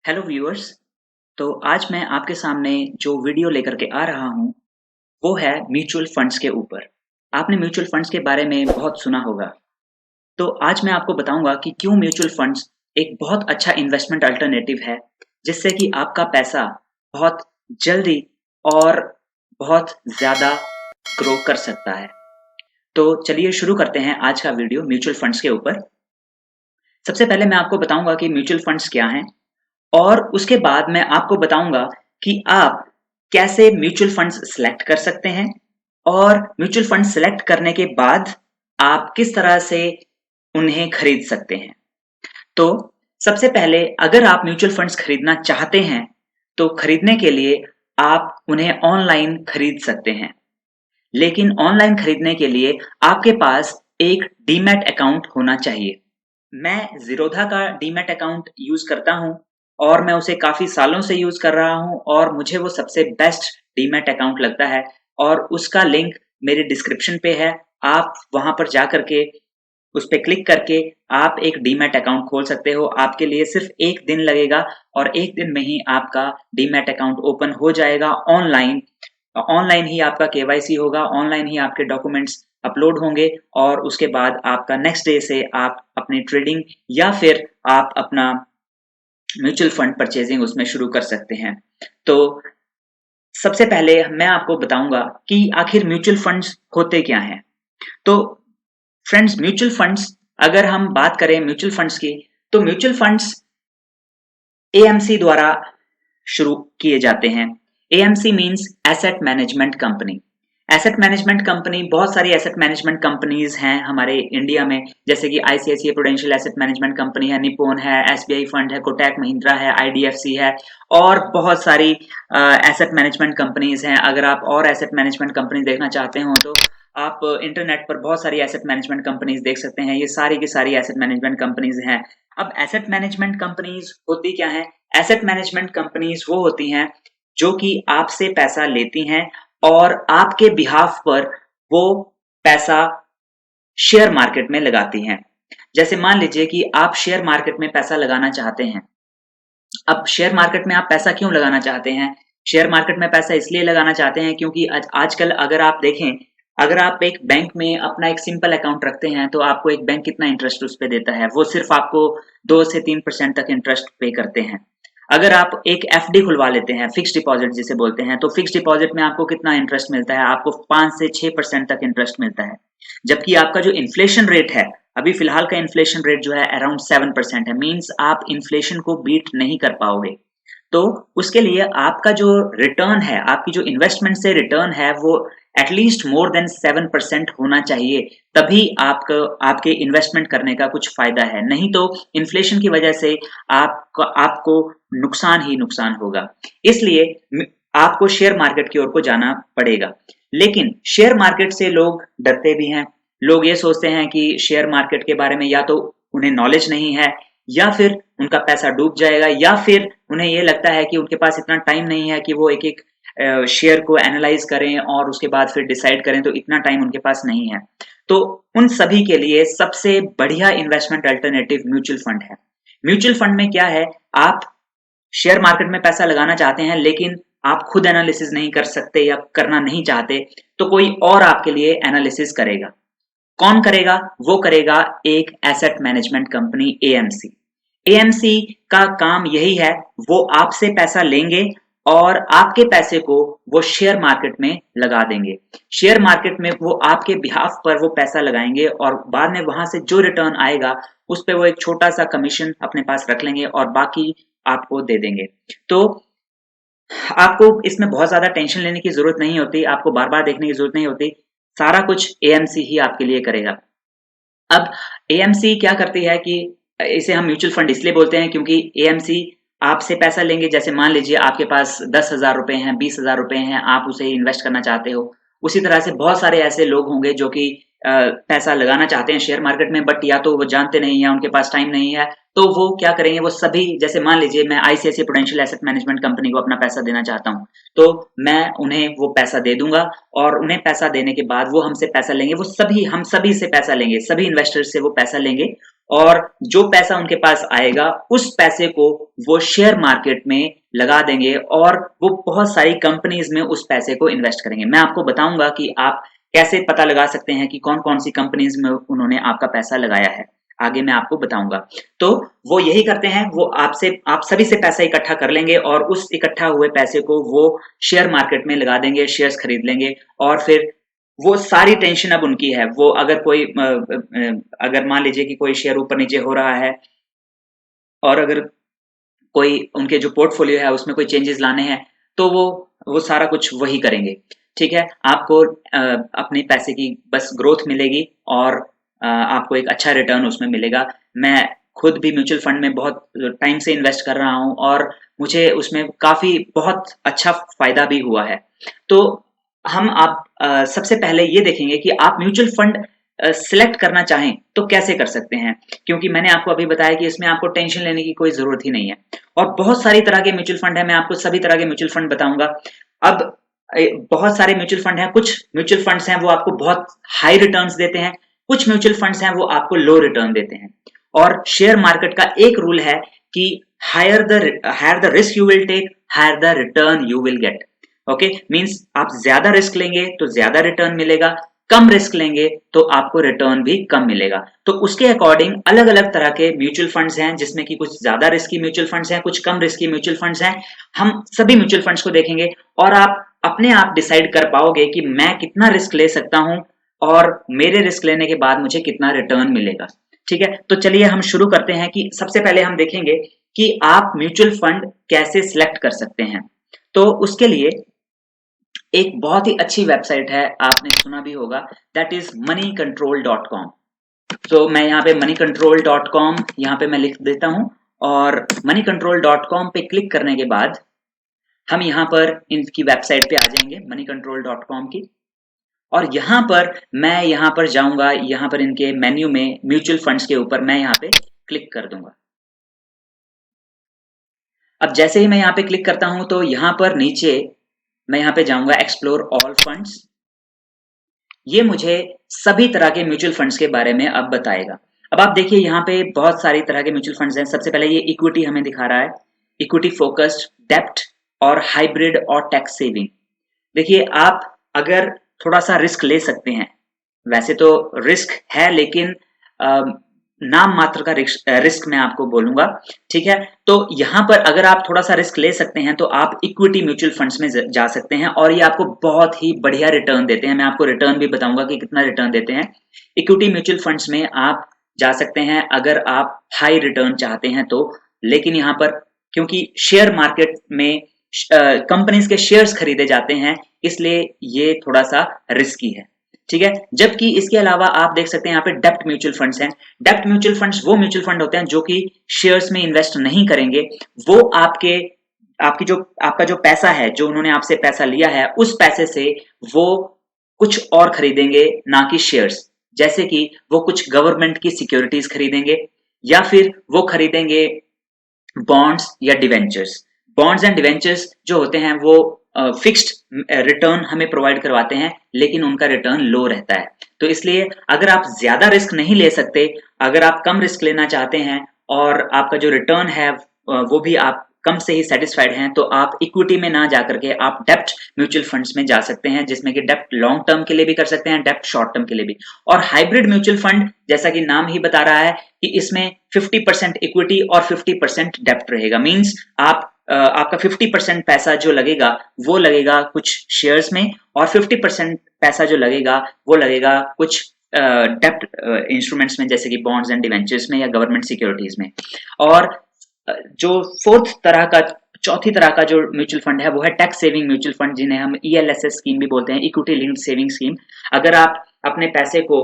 Hello viewers. तो आज मैं आपके सामने जो वीडियो लेकर के आ रहा हूँ वो है म्यूचुअल फंड्स के ऊपर। आपने म्यूचुअल फंड्स के बारे में बहुत सुना होगा। तो आज मैं आपको बताऊंगा कि क्यों म्यूचुअल फंड्स एक बहुत अच्छा इन्वेस्टमेंट अल्टरनेटिव है, जिससे कि आपका पैसा बहुत जल्दी और बहुत ज़्यादा ग्रो कर सकता है। तो चलिए शुरू करते हैं आज का वीडियो म्यूचुअल फंड्स के ऊपर। सबसे पहले मैं आपको बताऊंगा कि म्यूचुअल फंड्स क्या हैं, और उसके बाद मैं आपको बताऊंगा कि आप कैसे म्यूचुअल फंड्स सिलेक्ट कर सकते हैं, और म्यूचुअल फंड सिलेक्ट करने के बाद आप किस तरह से उन्हें खरीद सकते हैं। तो सबसे पहले अगर आप म्यूचुअल फंड्स खरीदना चाहते हैं तो खरीदने के लिए आप उन्हें ऑनलाइन खरीद सकते हैं, लेकिन ऑनलाइन खरीदने के लिए आपके पास एक डीमैट अकाउंट होना चाहिए। मैं ज़ीरोधा का डीमैट अकाउंट यूज़ करता हूँ और मैं उसे काफ़ी सालों से यूज़ कर रहा हूँ, और मुझे वो सबसे बेस्ट डीमैट अकाउंट लगता है, और उसका लिंक मेरे डिस्क्रिप्शन पे है। आप वहाँ पर जा करके उस पे क्लिक करके आप एक डीमैट अकाउंट खोल सकते हो। आपके लिए सिर्फ 1 दिन लगेगा और 1 दिन में ही आपका डीमैट अकाउंट ओपन हो जाएगा ऑनलाइन। ऑनलाइन ही आपका केवाईसी होगा, ऑनलाइन ही आपके डॉक्यूमेंट्स अपलोड होंगे, और उसके बाद आपका नेक्स्ट डे से आप अपनी ट्रेडिंग या फिर आप अपना म्यूचुअल फंड परचेजिंग उसमें शुरू कर सकते हैं। तो सबसे पहले मैं आपको बताऊंगा कि आखिर म्यूचुअल फंड्स होते क्या हैं। तो फ्रेंड्स, म्यूचुअल फंड्स, अगर हम बात करें म्यूचुअल फंड्स की, तो म्यूचुअल फंड्स एएमसी द्वारा शुरू किए जाते हैं। AMC means asset management company. Asset management company, बहुत सारी एसेट मैनेजमेंट कंपनीज हैं हमारे इंडिया में, जैसे कि ICICI prudential asset management company है, निप्पॉन है, एसबीआई फंड है, कोटक महिंद्रा है, आईडीएफसी है, और बहुत सारी एसेट मैनेजमेंट कंपनीज हैं। अगर आप और एसेट मैनेजमेंट कंपनी देखना चाहते हो तो आप इंटरनेट पर बहुत सारी एसेट मैनेजमेंट कंपनीज देख सकते हैं। ये सारी की सारी एसेट मैनेजमेंट कंपनीज हैं। अब एसेट मैनेजमेंट कंपनीज होती क्या है? एसेट मैनेजमेंट कंपनीज वो होती हैं जो कि आपसे पैसा लेती हैं और आपके बिहाफ पर वो पैसा शेयर मार्केट में लगाती हैं। जैसे मान लीजिए कि आप शेयर मार्केट में पैसा लगाना चाहते हैं। अब शेयर मार्केट में आप पैसा क्यों लगाना चाहते हैं? शेयर मार्केट में पैसा इसलिए लगाना चाहते हैं क्योंकि आजकल अगर आप देखें, अगर आप एक बैंक में अपना एक सिंपल अकाउंट रखते हैं तो आपको एक बैंक कितना इंटरेस्ट उस पे देता है? वो सिर्फ आपको 2 से 3% तक इंटरेस्ट पे करते हैं। अगर आप एक एफडी खुलवा लेते हैं, फिक्स डिपॉजिट जिसे बोलते हैं, तो फिक्स डिपॉजिट में आपको कितना इंटरेस्ट मिलता है? आपको 5 से 6% तक इंटरेस्ट मिलता है। जबकि आपका जो इन्फ्लेशन रेट है, अभी फिलहाल का इन्फ्लेशन रेट जो है अराउंड 7% है, मींस आप इन्फ्लेशन को बीट नहीं कर पाओगे। तो उसके लिए आपका जो रिटर्न है, आपकी जो इन्वेस्टमेंट से रिटर्न है, वो एटलीस्ट मोर देन 7% होना चाहिए। तभी आपको आपके इन्वेस्टमेंट करने का कुछ फायदा है, नहीं तो इन्फ्लेशन की वजह से आपको नुकसान ही नुकसान होगा। इसलिए आपको शेयर मार्केट की ओर को जाना पड़ेगा। लेकिन शेयर मार्केट से लोग डरते भी हैं। लोग ये सोचते हैं कि शेयर मार्केट के बारे में या तो उन्हें नॉलेज नहीं है, या फिर उनका पैसा डूब जाएगा, या फिर उन्हें ये लगता है कि उनके पास इतना टाइम नहीं है कि वो एक एक शेयर को एनालाइज करें और उसके बाद फिर डिसाइड करें, तो इतना टाइम उनके पास नहीं है। तो उन सभी के लिए सबसे बढ़िया इन्वेस्टमेंट अल्टरनेटिव म्यूचुअल फंड है। म्यूचुअल फंड में क्या है, आप शेयर मार्केट में पैसा लगाना चाहते हैं लेकिन आप खुद एनालिसिस नहीं कर सकते या करना नहीं चाहते, तो कोई और आपके लिए एनालिसिस करेगा। कौन करेगा? वो करेगा एक asset management company, AMC. AMC का काम यही है, वो आपसे पैसा लेंगे और आपके पैसे को वो शेयर मार्केट में लगा देंगे। शेयर मार्केट में वो आपके बिहाफ पर वो पैसा लगाएंगे और बाद में वहां से जो रिटर्न आएगा उस पे वो एक छोटा सा कमीशन अपने पास रख लेंगे और बाकी आपको दे देंगे। तो आपको इसमें बहुत ज़्यादा टेंशन लेने की ज़रूरत नहीं होती, आपको बार-बार देखने की ज़रूरत नहीं होती, सारा कुछ एएमसी ही आपके लिए करेगा। अब एएमसी क्या करती है कि इसे हम म्यूचुअल फंड इसलिए बोलते हैं क्योंकि एएमसी आपसे पैसा लेंगे। जैसे मान लीजिए आपके पास 10,000 रुपए हैं, 20,000 रुपए हैं, आप उसे इन्वेस्ट करना चाहते हो। उसी तरह से बहुत सारे ऐसे लोग होंगे जो कि पैसा लगाना चाहते हैं शेयर मार्केट में, बट या तो वो जानते नहीं है, उनके पास टाइम नहीं है, तो वो क्या करेंगे, वो सभी, जैसे मान लीजिए मैं ICICI prudential asset management company को अपना पैसा देना चाहता हूँ, तो मैं उन्हें वो पैसा दे दूंगा, और उन्हें पैसा देने के बाद वो हमसे पैसा लेंगे, वो सभी हम सभी से पैसा लेंगे, सभी इन्वेस्टर्स से वो पैसा लेंगे, और जो पैसा उनके पास आएगा उस पैसे को वो शेयर मार्केट में लगा देंगे और वो बहुत सारी कंपनीज में उस पैसे को इन्वेस्ट करेंगे। मैं आपको बताऊंगा कि आप कैसे पता लगा सकते हैं कि कौन कौन सी कंपनीज में उन्होंने आपका पैसा लगाया है, आगे मैं आपको बताऊंगा। तो वो यही करते हैं, वो आप सभी से पैसा इकट्ठा कर लेंगे और उस इकट्ठा हुए पैसे को वो शेयर मार्केट में लगा देंगे, शेयर्स खरीद लेंगे और फिर वो सारी टेंशन अब उनकी है। वो अगर मान लीजिए कि कोई शेयर ऊपर नीचे हो रहा है और अगर कोई उनके जो पोर्टफोलियो है उसमें कोई चेंजेस लाने हैं तो वो सारा कुछ वही करेंगे। ठीक है, आपको अपने पैसे की बस ग्रोथ मिलेगी और आपको एक अच्छा रिटर्न उसमें मिलेगा। मैं खुद भी म्यूचुअल फंड में बहुत टाइम से इन्वेस्ट कर रहा हूं और मुझे उसमें काफी बहुत अच्छा फायदा भी हुआ है। तो आप सबसे पहले ये देखेंगे कि आप म्यूचुअल फंड सिलेक्ट करना चाहें तो कैसे कर सकते हैं, क्योंकि मैंने आपको अभी बताया कि इसमें आपको टेंशन लेने की कोई जरूरत ही नहीं है और बहुत सारी तरह के म्यूचुअल फंड है। मैं आपको सभी तरह के म्यूचुअल फंड बताऊंगा। अब बहुत सारे म्यूचुअल फंड हैं, कुछ म्यूचुअल फंड्स हैं वो आपको बहुत हाई रिटर्न्स देते हैं, कुछ म्यूचुअल फंड्स हैं वो आपको लो रिटर्न देते हैं। और शेयर मार्केट का एक रूल है कि higher the risk you will take, higher the return you will get. Okay, means आप ज्यादा रिस्क लेंगे तो ज्यादा रिटर्न मिलेगा, कम रिस्क लेंगे तो आपको रिटर्न भी कम मिलेगा। तो उसके अकॉर्डिंग अलग अलग तरह के म्यूचुअल फंड्स हैं, जिसमें कि कुछ ज्यादा रिस्की म्यूचुअल फंड्स हैं, कुछ कम रिस्की म्यूचुअल फंड्स हैं। हम सभी म्यूचुअल फंड्स को देखेंगे और आप अपने आप डिसाइड कर पाओगे कि मैं कितना रिस्क ले सकता हूं और मेरे रिस्क लेने के बाद मुझे कितना रिटर्न मिलेगा। ठीक है, तो चलिए हम शुरू करते हैं कि सबसे पहले हम देखेंगे कि आप म्यूचुअल फंड कैसे सिलेक्ट कर सकते हैं। तो उसके लिए एक बहुत ही अच्छी वेबसाइट है, आपने सुना भी होगा, दैट इज moneycontrol.com। तो मैं यहाँ पे moneycontrol.com यहाँ पे मैं लिख देता हूं और moneycontrol.com पे क्लिक करने के बाद हम यहाँ पर इनकी वेबसाइट पे आ जाएंगे, moneycontrol.com की। और मैं यहाँ पर जाऊंगा, यहाँ पर इनके मेन्यू में म्यूचुअल फंड्स के ऊपर मैं यहाँ पे क्लिक कर दूंगा। अब जैसे ही मैं यहाँ पे क्लिक करता हूं तो यहाँ पर नीचे मैं यहाँ पे जाऊंगा एक्सप्लोर ऑल फंड्स। ये मुझे सभी तरह के म्यूचुअल फंड्स के बारे में अब बताएगा। अब आप देखिए यहाँ पे बहुत सारी तरह के म्यूचुअल फंड्स हैं। सबसे पहले ये इक्विटी हमें दिखा रहा है, इक्विटी फोकस्ड, डेप्ट और हाइब्रिड और टैक्स सेविंग। देखिए, आप अगर थोड़ा सा रिस्क ले सकते हैं, वैसे तो रिस्क है लेकिन नाम मात्र का रिस्क मैं आपको बोलूंगा। ठीक है, तो यहाँ पर अगर आप थोड़ा सा रिस्क ले सकते हैं तो आप इक्विटी म्यूचुअल फंड्स में जा सकते हैं और ये आपको बहुत ही बढ़िया रिटर्न देते हैं। मैं आपको रिटर्न भी बताऊंगा कि कितना रिटर्न देते हैं। इक्विटी म्यूचुअल फंड्स में आप जा सकते हैं अगर आप हाई रिटर्न चाहते हैं तो, लेकिन यहाँ पर क्योंकि शेयर मार्केट में कंपनीज के शेयर्स खरीदे जाते हैं इसलिए ये थोड़ा सा रिस्की है। ठीक है, जबकि इसके अलावा आप देख सकते हैं यहाँ पे डेप्ट म्यूचुअल फंड्स हैं। डेप्ट म्यूचुअल फंड्स वो म्यूचुअल फंड होते हैं जो कि शेयर्स में इन्वेस्ट नहीं करेंगे, वो आपका जो पैसा है, जो उन्होंने आपसे पैसा लिया है, उस पैसे से वो कुछ और खरीदेंगे ना कि शेयर्स। जैसे कि वो कुछ गवर्नमेंट की सिक्योरिटीज खरीदेंगे या फिर वो खरीदेंगे बॉन्ड्स या डिवेंचर्स। बॉन्ड्स एंड डिवेंचर्स जो होते हैं वो फिक्स्ड रिटर्न हमें प्रोवाइड करवाते हैं लेकिन उनका रिटर्न लो रहता है। तो इसलिए अगर आप ज्यादा रिस्क नहीं ले सकते, अगर आप कम रिस्क लेना चाहते हैं और आपका जो रिटर्न है वो भी आप कम से ही सेटिस्फाइड हैं, तो आप इक्विटी में ना जाकर के आप डेप्ट म्यूचुअल फंड्स में जा सकते हैं, जिसमें कि डेप्ट लॉन्ग टर्म के लिए भी कर सकते हैं, डेप्ट शॉर्ट टर्म के लिए भी। और हाइब्रिड म्यूचुअल फंड जैसा कि नाम ही बता रहा है कि इसमें 50% इक्विटी और 50% डेप्ट रहेगा। मींस आपका 50% पैसा जो लगेगा वो लगेगा कुछ शेयर्स में और 50% पैसा जो लगेगा वो लगेगा कुछ डेप्ट इंस्ट्रूमेंट्स में, जैसे कि बॉन्ड्स एंड डिवेंचर्स में या गवर्नमेंट सिक्योरिटीज में। और जो चौथी तरह का जो म्यूचुअल फंड है वो है टैक्स सेविंग म्यूचुअल फंड, जिन्हें हम ELSS स्कीम भी बोलते हैं, इक्विटी लिंक्ड सेविंग स्कीम। अगर आप अपने पैसे को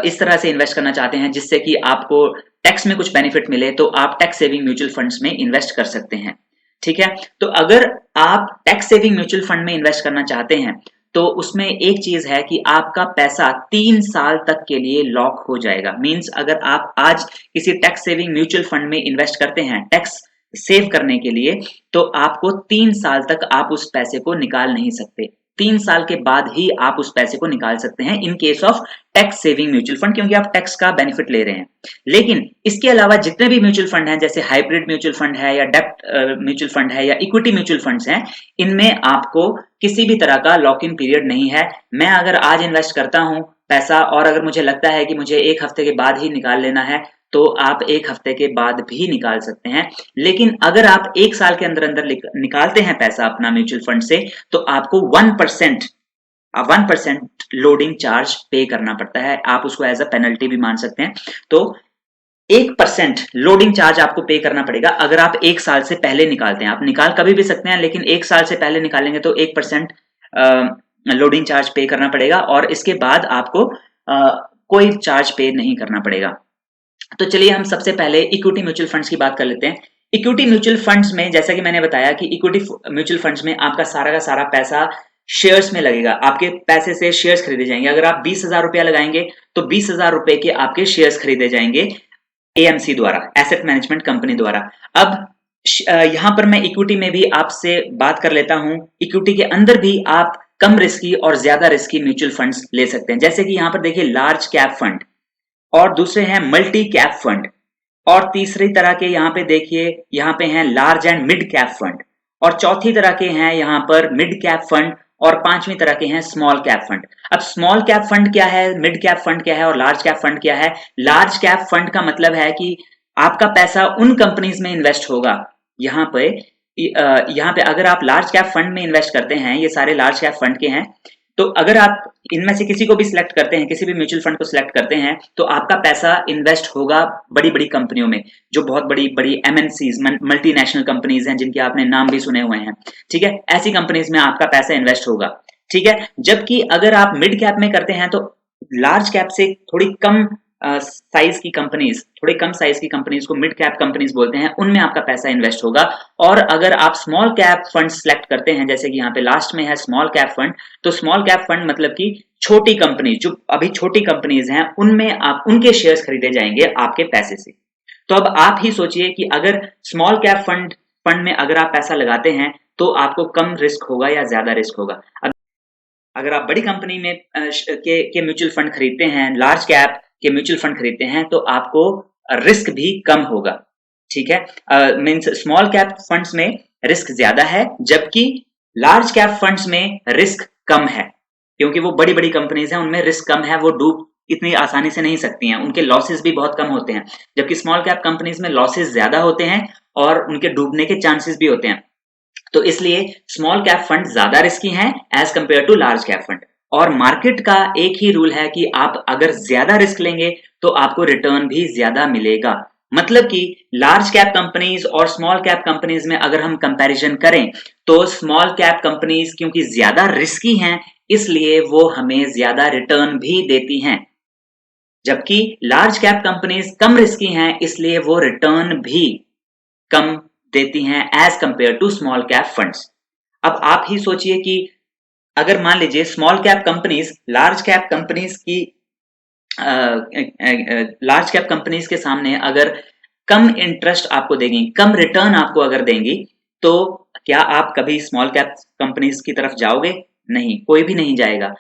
इस तरह से इन्वेस्ट करना चाहते हैं जिससे कि आपको टैक्स में कुछ बेनिफिट मिले, तो आप टैक्स सेविंग म्यूचुअल फंड्स में इन्वेस्ट कर सकते हैं। ठीक है, तो अगर आप टैक्स सेविंग म्यूचुअल फंड में इन्वेस्ट करना चाहते हैं तो उसमें एक चीज है कि आपका पैसा 3 साल तक के लिए लॉक हो जाएगा। मींस अगर आप आज किसी टैक्स सेविंग म्यूचुअल फंड में इन्वेस्ट करते हैं टैक्स सेव करने के लिए, तो आपको 3 साल तक आप उस पैसे को निकाल नहीं सकते। 3 साल के बाद ही आप उस पैसे को निकाल सकते हैं in case of tax saving mutual fund, क्योंकि आप टैक्स का बेनिफिट ले रहे हैं। लेकिन इसके अलावा जितने भी म्यूचुअल फंड हैं, जैसे हाइब्रिड म्यूचुअल फंड है या डेब्ट म्यूचुअल फंड है या इक्विटी म्यूचुअल फंड्स हैं, इनमें आपको किसी भी तरह का लॉक इन पीरियड नहीं है। मैं अगर आज इन्वेस्ट करता हूं पैसा और अगर मुझे लगता है कि मुझे 1 हफ्ते के बाद ही निकाल लेना है, तो आप 1 हफ्ते के बाद भी निकाल सकते हैं। लेकिन अगर आप 1 साल के अंदर अंदर निकालते हैं पैसा अपना म्यूचुअल फंड से, तो आपको 1% लोडिंग चार्ज पे करना पड़ता है। आप उसको एज अ पेनल्टी भी मान सकते हैं। तो 1% लोडिंग चार्ज आपको पे करना पड़ेगा अगर आप 1 साल से पहले निकालते हैं। आप निकाल कभी भी सकते हैं, लेकिन 1 साल से पहले निकालेंगे तो 1% लोडिंग चार्ज पे करना पड़ेगा और इसके बाद आपको कोई चार्ज पे नहीं करना पड़ेगा। तो चलिए हम सबसे पहले इक्विटी म्यूचुअल फंड्स की बात कर लेते हैं। इक्विटी म्यूचुअल फंड्स में जैसा कि मैंने बताया कि इक्विटी म्यूचुअल फंड्स में आपका सारा का सारा पैसा शेयर्स में लगेगा। आपके पैसे से शेयर्स खरीदे जाएंगे। अगर आप 20,000 रुपया लगाएंगे तो 20,000 रुपए के आपके शेयर्स खरीदे जाएंगे एएमसी द्वारा, एसेट मैनेजमेंट कंपनी द्वारा। अब यहां पर मैं इक्विटी में भी आपसे बात कर लेता हूं। इक्विटी के अंदर भी आप कम रिस्की और ज्यादा रिस्की म्यूचुअल फंड्स ले सकते हैं। जैसे कि यहां पर देखिए लार्ज कैप फंड और दूसरे हैं मल्टी कैप फंड और तीसरी तरह के यहाँ पे देखिए यहाँ पे हैं large and mid cap fund और चौथी तरह के हैं यहाँ पर मिड कैप फंड और पांचवी तरह के हैं स्मॉल कैप फंड। अब स्मॉल कैप फंड क्या है, मिड कैप फंड क्या है और लार्ज कैप फंड क्या है? लार्ज कैप फंड का मतलब है कि आपका पैसा उन कंपनीज में इन्वेस्ट होगा। यहाँ पे अगर आप लार्ज कैप फंड में इन्वेस्ट करते हैं, ये सारे लार्ज कैप फंड के हैं, तो अगर आप इनमें से किसी को भी सिलेक्ट करते हैं, किसी भी म्यूचुअल फंड को सिलेक्ट करते हैं, तो आपका पैसा इन्वेस्ट होगा बड़ी बड़ी कंपनियों में, जो बहुत बड़ी बड़ी एमएनसीज मल्टीनेशनल कंपनीज हैं जिनके आपने नाम भी सुने हुए हैं। ठीक है, ऐसी कंपनीज में आपका पैसा इन्वेस्ट होगा। ठीक है, जबकि अगर आप मिड कैप में करते हैं तो लार्ज कैप से थोड़ी कम साइज की कंपनीज, थोड़ी कम साइज की कंपनीज को मिड कैप कंपनीज बोलते हैं, उनमें आपका पैसा इन्वेस्ट होगा। और अगर आप स्मॉल कैप फंड सिलेक्ट करते हैं, जैसे कि यहाँ पे लास्ट में है स्मॉल कैप फंड, तो स्मॉल कैप फंड मतलब कि छोटी कंपनी, जो अभी छोटी कंपनीज हैं, उनमें आप उनके शेयर्स खरीदे जाएंगे आपके पैसे से। तो अब आप ही सोचिए कि अगर स्मॉल कैप फंड में अगर आप पैसा लगाते हैं तो आपको कम रिस्क होगा या ज्यादा रिस्क होगा। अगर आप बड़ी कंपनी में के म्यूचुअल फंड खरीदते हैं, लार्ज कैप के म्यूचुअल फंड खरीदते हैं, तो आपको रिस्क भी कम होगा। ठीक है, मींस स्मॉल कैप फंड्स में रिस्क ज्यादा है, जबकि लार्ज कैप फंड्स में रिस्क कम है, क्योंकि वो बड़ी बड़ी कंपनीज हैं, उनमें रिस्क कम है, वो डूब इतनी आसानी से नहीं सकती हैं, उनके लॉसेस भी बहुत कम होते हैं। जबकि स्मॉल कैप कंपनीज में लॉसेस ज्यादा होते हैं और उनके डूबने के चांसेस भी होते हैं। तो इसलिए स्मॉल कैप फंड ज्यादा रिस्की हैं as compare to large cap fund. और मार्केट का एक ही रूल है कि आप अगर ज्यादा रिस्क लेंगे तो आपको रिटर्न भी ज्यादा मिलेगा। मतलब कि लार्ज कैप कंपनीज और स्मॉल कैप कंपनीज में अगर हम कंपैरिजन करें, तो स्मॉल कैप कंपनीज क्योंकि ज्यादा रिस्की हैं, इसलिए वो हमें ज्यादा रिटर्न भी देती हैं, जबकि लार्ज कैप कंपनीज कम रिस्की हैं, इसलिए वो रिटर्न भी कम देती हैं as compare to small cap funds. अब आप ही सोचिए कि अगर मान लीजिए small cap companies large cap companies के सामने अगर कम इंटरेस्ट आपको देंगी, कम रिटर्न आपको अगर देंगी, तो क्या आप कभी स्मॉल कैप कंपनीज की तरफ जाओगे? नहीं, कोई भी नहीं जाएगा।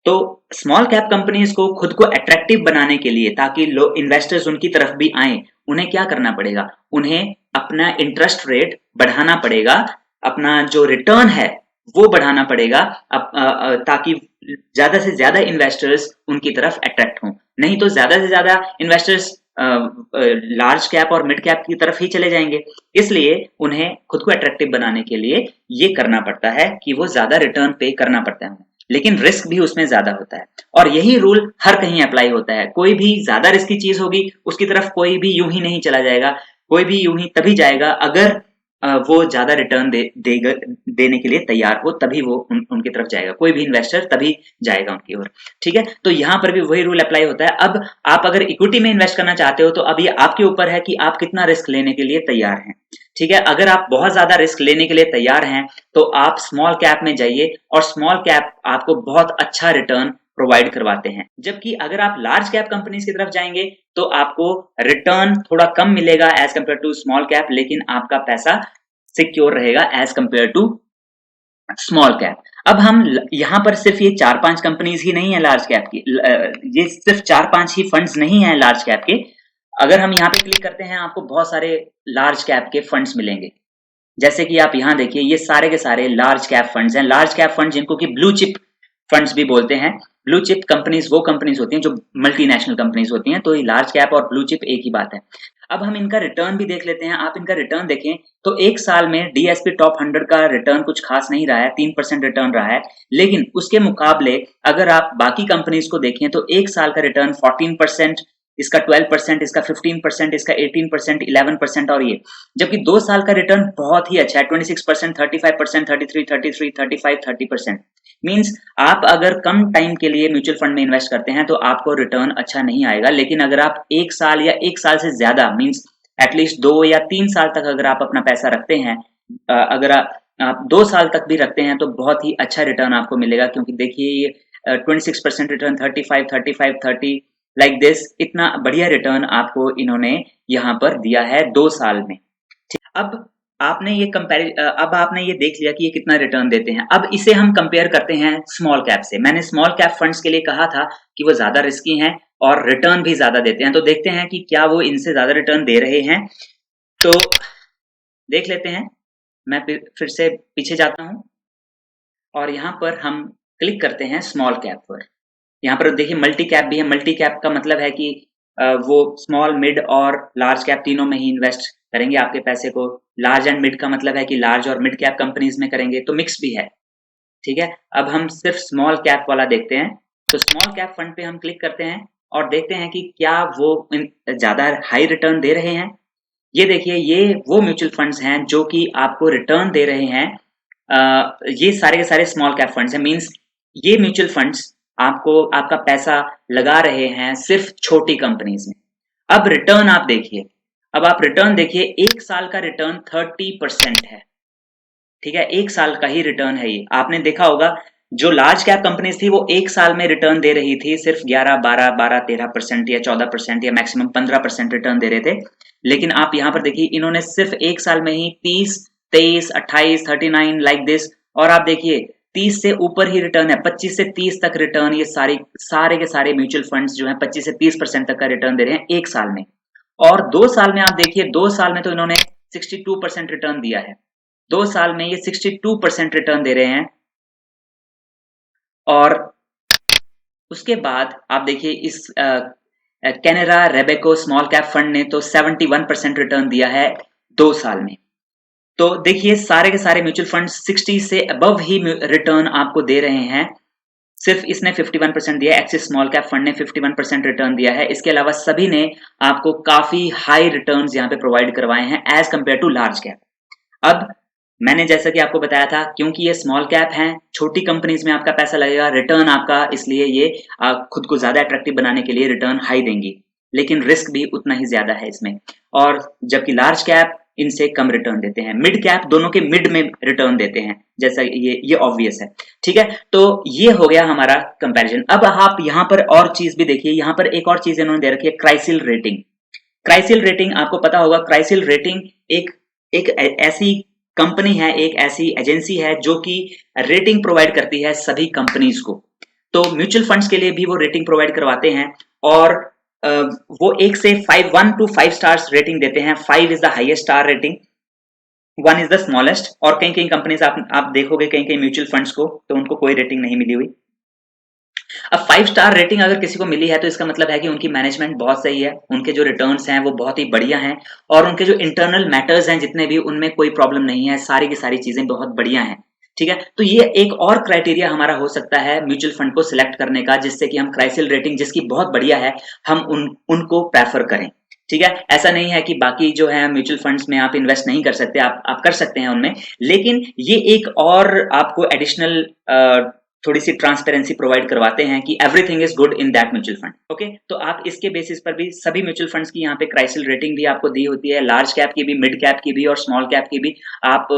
तो स्मॉल कैप कंपनीज को खुद को अट्रैक्टिव बनाने के लिए, ताकि लोग इन्वेस्टर्स उनकी तरफ भी आए, उन्हें क्या करना पड़ेगा? उन्हें अपना इंटरेस्ट रेट बढ़ाना पड़ेगा, अपना जो रिटर्न है वो बढ़ाना पड़ेगा, ताकि ज्यादा से ज्यादा इन्वेस्टर्स उनकी तरफ अट्रैक्ट हों। नहीं तो ज्यादा से ज्यादा इन्वेस्टर्स लार्ज कैप और मिड कैप की तरफ ही चले जाएंगे। इसलिए उन्हें खुद को अट्रैक्टिव बनाने के लिए ये करना पड़ता है कि वो ज्यादा रिटर्न पे करना पड़ता है, लेकिन रिस्क भी उसमें ज्यादा होता है। और यही रूल हर कहीं अप्लाई होता है। कोई भी ज्यादा रिस्की चीज होगी उसकी तरफ कोई भी यूं ही नहीं चला जाएगा, कोई भी यूं ही तभी जाएगा अगर वो ज्यादा रिटर्न देने के लिए तैयार हो, तभी वो उनकी तरफ जाएगा। कोई भी इन्वेस्टर तभी जाएगा उनकी ओर। ठीक है, तो यहाँ पर भी वही रूल अप्लाई होता है। अब आप अगर इक्विटी में इन्वेस्ट करना चाहते हो तो अब ये आपके ऊपर है कि आप कितना रिस्क लेने के लिए तैयार हैं। ठीक है, अगर आप बहुत ज्यादा रिस्क लेने के लिए तैयार हैं तो आप स्मॉल कैप में जाइए और स्मॉल कैप आपको बहुत अच्छा रिटर्न प्रोवाइड करवाते हैं। जबकि अगर आप लार्ज कैप कंपनीज की तरफ जाएंगे तो आपको रिटर्न थोड़ा कम मिलेगा as compare to small cap, लेकिन आपका पैसा सिक्योर रहेगा as compare to small cap. अब हम यहाँ पर सिर्फ ये 4-5 कंपनीज ही नहीं है लार्ज कैप की, ये सिर्फ 4-5 ही फंड्स नहीं है लार्ज कैप के। अगर हम यहाँ पे क्लिक करते हैं आपको बहुत सारे लार्ज कैप के फंड्स मिलेंगे। जैसे कि आप यहाँ देखिए ये सारे के सारे लार्ज कैप फंड्स हैं। लार्ज कैप फंड जिनको कि ब्लू चिप फंड्स भी बोलते हैं। ब्लू चिप कंपनीज वो कंपनीज होती हैं जो मल्टीनेशनल कंपनीज होती हैं, तो ये लार्ज कैप और ब्लू चिप एक ही बात है। अब हम इनका रिटर्न भी देख लेते हैं। आप इनका रिटर्न देखें तो एक साल में डीएसपी टॉप 100 का रिटर्न कुछ खास नहीं रहा है, 3% रिटर्न रहा है। लेकिन उसके मुकाबले अगर आप बाकी कंपनीज को देखें तो एक साल का रिटर्न 14%, इसका 12%, इसका 15%, इसका 18%, 11% और ये, जबकि 2 साल का रिटर्न बहुत ही अच्छा है, 26%, 35%, 33, 35, 30%। मींस आप अगर कम टाइम के लिए म्यूचुअल फंड में इन्वेस्ट करते हैं तो आपको रिटर्न अच्छा नहीं आएगा। लेकिन अगर आप 1 साल या 1 साल से ज्यादा मींस एटलीस्ट 2 या 3 साल तक अगर आप अपना पैसा रखते हैं, अगर आप 2 साल तक भी रखते हैं तो बहुत ही अच्छा रिटर्न आपको मिलेगा। क्योंकि देखिए ये 26% रिटर्न, 35, 35, 30 लाइक दिस, इतना बढ़िया रिटर्न आपको इन्होंने यहाँ पर दिया है 2 साल में। अब अब आपने ये देख लिया कि ये कितना रिटर्न देते हैं। अब इसे हम कंपेयर करते हैं स्मॉल कैप से। मैंने स्मॉल कैप फंड्स के लिए कहा था कि वो ज्यादा रिस्की हैं और रिटर्न भी ज्यादा देते हैं, तो देखते हैं कि क्या वो इनसे ज्यादा रिटर्न दे रहे हैं। तो देख लेते हैं। मैं फिर से पीछे जाता हूं और यहाँ पर हम क्लिक करते हैं स्मॉल कैप पर। यहाँ पर देखिए मल्टी कैप भी है। मल्टी कैप का मतलब है कि वो स्मॉल, मिड और लार्ज कैप तीनों में ही इन्वेस्ट करेंगे आपके पैसे को। लार्ज एंड मिड का मतलब है कि लार्ज और मिड कैप कंपनीज में करेंगे, तो मिक्स भी है। ठीक है, अब हम सिर्फ स्मॉल कैप वाला देखते हैं। तो स्मॉल कैप फंड पे हम क्लिक करते हैं और देखते हैं कि क्या वो ज्यादा हाई रिटर्न दे रहे हैं। ये देखिए ये वो म्यूचुअल फंड्स हैं जो कि आपको रिटर्न दे रहे हैं। ये सारे के सारे स्मॉल कैप फंड्स हैं। मींस ये म्यूचुअल फंड्स आपको आपका पैसा लगा रहे हैं सिर्फ छोटी कंपनीज में। अब रिटर्न आप देखिए, अब आप रिटर्न देखिए, 1 साल का रिटर्न 30% है। ठीक है, 1 साल का ही रिटर्न है ये। आपने देखा होगा जो लार्ज कैप कंपनीज थी वो 1 साल में रिटर्न दे रही थी सिर्फ 11, 12, 12, 13% या 14% या मैक्सिमम 15% रिटर्न दे रहे थे। लेकिन आप यहाँ पर देखिए इन्होंने सिर्फ 1 साल में ही 30, 23, 28, 39 लाइक दिस, और आप देखिए 30 से ऊपर ही रिटर्न है, 25 से 30 तक रिटर्न। ये सारे के सारे म्यूचुअल फंड्स जो हैं 25 से 30% तक का रिटर्न दे रहे हैं 1 साल में। और 2 साल में आप देखिए, 2 साल में तो इन्होंने 62% रिटर्न दिया है। 2 साल में ये 62% रिटर्न दे रहे हैं। और उसके बाद आप देखिए इस कैनरा रेबेको स्मॉल कैप फंड ने तो 71% रिटर्न दिया है 2 साल में। तो देखिए सारे के सारे म्यूचुअल फंड 60 से अबव ही रिटर्न आपको दे रहे हैं। सिर्फ इसने 51% दिया, एक्सिस स्मॉल कैप फंड ने 51% रिटर्न दिया है। इसके अलावा सभी ने आपको काफी हाई रिटर्न्स यहाँ पे प्रोवाइड करवाए हैं as compare to large cap. अब मैंने जैसा कि आपको बताया था, क्योंकि ये स्मॉल कैप हैं, छोटी कंपनीज में आपका पैसा लगेगा, रिटर्न आपका, इसलिए ये खुद को ज्यादा अट्रैक्टिव बनाने के लिए रिटर्न हाई देंगी, लेकिन रिस्क भी उतना ही ज्यादा है इसमें। और जबकि लार्ज कैप इनसे कम रिटर्न देते हैं, मिड कैप दोनों के मिड में रिटर्न देते हैं, जैसा ये ऑब्वियस है। ठीक है, तो ये हो गया हमारा कंपैरिजन। अब आप यहाँ पर और चीज भी देखिए, यहाँ पर एक और चीज इन्होंने दे रखी है, क्राइसिल रेटिंग। क्राइसिल रेटिंग आपको पता होगा, क्राइसिल रेटिंग एक एक ऐसी कंपनी है, एक ऐसी एजेंसी है जो कि रेटिंग प्रोवाइड करती है सभी कंपनीज को। तो म्यूचुअल फंड्स के लिए भी वो रेटिंग प्रोवाइड करवाते हैं और वो 1 से 1 to 5 स्टार्स रेटिंग देते हैं। 5 is the highest star rating, 1 is the smallest. और कई कई कंपनीज आप देखोगे कई कई म्यूचुअल फंड्स को तो उनको कोई रेटिंग नहीं मिली हुई। अब 5 स्टार रेटिंग अगर किसी को मिली है तो इसका मतलब है कि उनकी मैनेजमेंट बहुत सही है, उनके जो रिटर्न्स हैं वो बहुत ही बढ़िया हैं, और उनके जो इंटरनल मैटर्स हैं जितने भी, उनमें कोई प्रॉब्लम नहीं है, सारी की सारी चीजें बहुत बढ़िया हैं। ठीक है, तो ये एक और क्राइटेरिया हमारा हो सकता है म्यूचुअल फंड को सिलेक्ट करने का, जिससे कि हम क्राइसिल रेटिंग जिसकी बहुत बढ़िया है हम उनको प्रेफर करें। ठीक है, ऐसा नहीं है कि बाकी जो है म्यूचुअल फंड्स में आप इन्वेस्ट नहीं कर सकते, आप कर सकते हैं उनमें, लेकिन ये एक और आपको एडिशनल थोड़ी सी ट्रांसपेरेंसी प्रोवाइड करवाते हैं कि everything is good in that mutual fund. Okay, तो आप इसके बेसिस पर भी सभी म्यूचुअल फंड्स की यहाँ पे क्राइसिल रेटिंग भी आपको दी होती है, लार्ज कैप की भी, मिड कैप की भी और स्मॉल कैप की भी। आप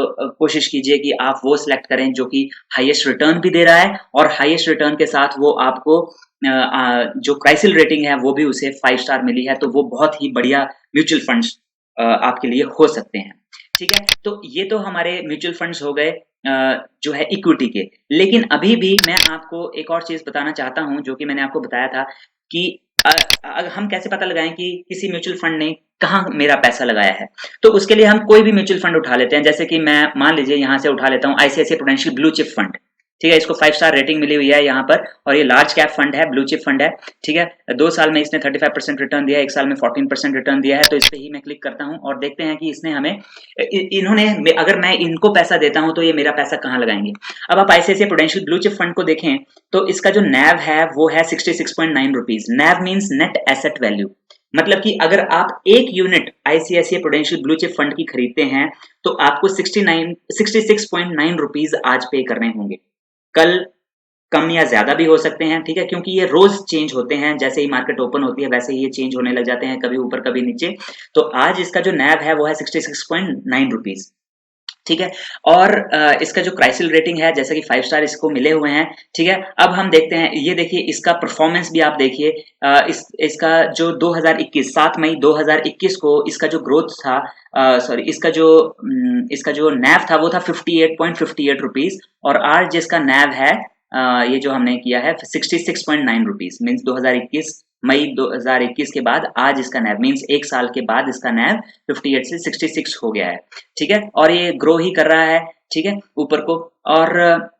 कोशिश कीजिए कि आप वो सिलेक्ट करें जो कि हाईएस्ट रिटर्न भी दे रहा है, और हाईएस्ट रिटर्न के साथ वो आपको जो क्राइसिल रेटिंग है वो भी उसे 5 स्टार मिली है, तो वो बहुत ही बढ़िया म्यूचुअल फंड्स आपके लिए हो सकते हैं। ठीक है, तो ये तो हमारे म्यूचुअल फंड्स हो गए जो है इक्विटी के। लेकिन अभी भी मैं आपको एक और चीज़ बताना चाहता हूँ, जो कि मैंने आपको बताया था कि हम कैसे पता लगाएँ कि किसी म्यूचुअल फंड ने कहाँ मेरा पैसा लगाया है। तो उसके लिए हम कोई भी म्यूचुअल फंड उठा लेते हैं, जैसे कि मैं मान लीजिए यहाँ से उठा लेता हूँ ICICI prudential blue chip fund, ठीक है? इसको 5 स्टार रेटिंग मिली हुई है यहाँ पर, और ये लार्ज कैप फंड है, ब्लू चिप फंड है, ठीक है? 2 साल में इसने 35% रिटर्न दिया है, 1 साल में 14% रिटर्न दिया है। तो इस पे ही मैं क्लिक करता हूँ और देखते हैं कि इसने हमें इन्होंने, अगर मैं इनको पैसा देता हूँ तो ये मेरा पैसा कहाँ लगाएंगे। अब आप ICICI prudential blue chip fund को देखें तो इसका जो नैव है वो है 66.9 रुपीज। नैव मीन्स नेट एसेट वैल्यू, मतलब कि अगर आप एक unit ICICI prudential blue chip fund की खरीदते हैं तो आपको 66.9 रुपीज आज पे करने होंगे। कल कम या ज्यादा भी हो सकते हैं, ठीक है? क्योंकि ये रोज चेंज होते हैं, जैसे ही मार्केट ओपन होती है वैसे ही ये चेंज होने लग जाते हैं, कभी ऊपर कभी नीचे। तो आज इसका जो नैव है वो है 66.9 रुपीज, ठीक है? और इसका जो क्राइसिल रेटिंग है, जैसा कि 5 स्टार इसको मिले हुए हैं, ठीक है? अब हम देखते हैं, ये देखिए इसका परफॉर्मेंस भी आप देखिए। इसका जो 2021 7 मई 2021 को इसका जो ग्रोथ था, सॉरी, इसका जो नैव था वो था 58.58 रुपीज, और आज जिसका नैव है, ये जो हमने किया है 66.9 रुपीज, मीन्स 2021 मई 2021 के बाद आज इसका नैव, मीन्स 1 साल के बाद इसका नैव 58 से 66 हो गया है, ठीक है? और ये ग्रो ही कर रहा है, ठीक है, ऊपर को। और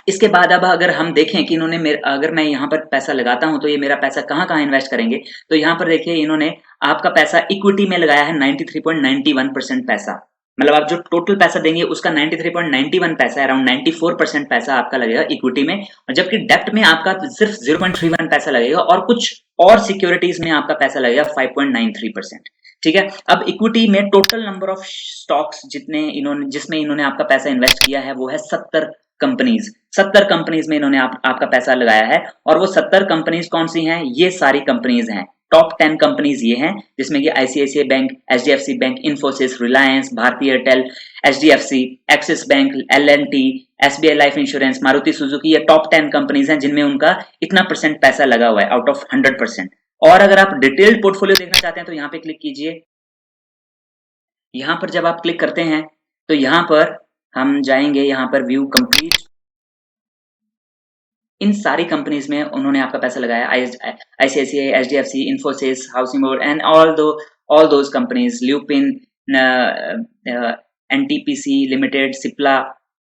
इसके बाद अब अगर हम देखें कि इन्होंने अगर मैं यहाँ पर पैसा लगाता हूँ तो ये मेरा पैसा कहाँ कहाँ इन्वेस्ट करेंगे, तो यहाँ पर देखिए इन्होंने आपका पैसा इक्विटी में लगाया है 93.91% पैसा। मतलब आप जो टोटल पैसा देंगे उसका 93.91 पैसा, अराउंड 94% पैसा आपका लगेगा इक्विटी में, और जबकि डेप्ट में आपका सिर्फ 0.31 पैसा लगेगा, और कुछ और सिक्योरिटीज में आपका पैसा लगेगा 5.93%, ठीक है? अब इक्विटी में टोटल नंबर ऑफ स्टॉक्स जिसमें इन्होंने आपका पैसा इन्वेस्ट किया है वो है 70 कंपनीज में इन्होंने आपका पैसा लगाया है। और वो 70 कंपनीज कौन सी हैं? ये सारी कंपनीज हैं, टॉप 10 कंपनीज ये हैं, जिसमें कि ICICI bank, HDFC bank, Infosys, Reliance, Bharti Airtel, HDFC, Axis bank, L and T, SBI life insurance, Maruti Suzuki, ये टॉप 10 कंपनीज हैं जिनमें उनका इतना परसेंट पैसा लगा हुआ है आउट ऑफ 100%। और अगर आप डिटेल्ड पोर्टफोलियो देखना चाहते हैं तो यहाँ पे क्लिक कीजिए। यहाँ पर जब आप क्लिक करते हैं तो यहाँ पर हम जाएंगे, यहाँ पर व्यू कंप्लीट। इन सारी कंपनीज में उन्होंने आपका पैसा लगाया, ICICI, HDFC, Infosys, housing board, and all those companies, lupin, NTPC limited, Cipla,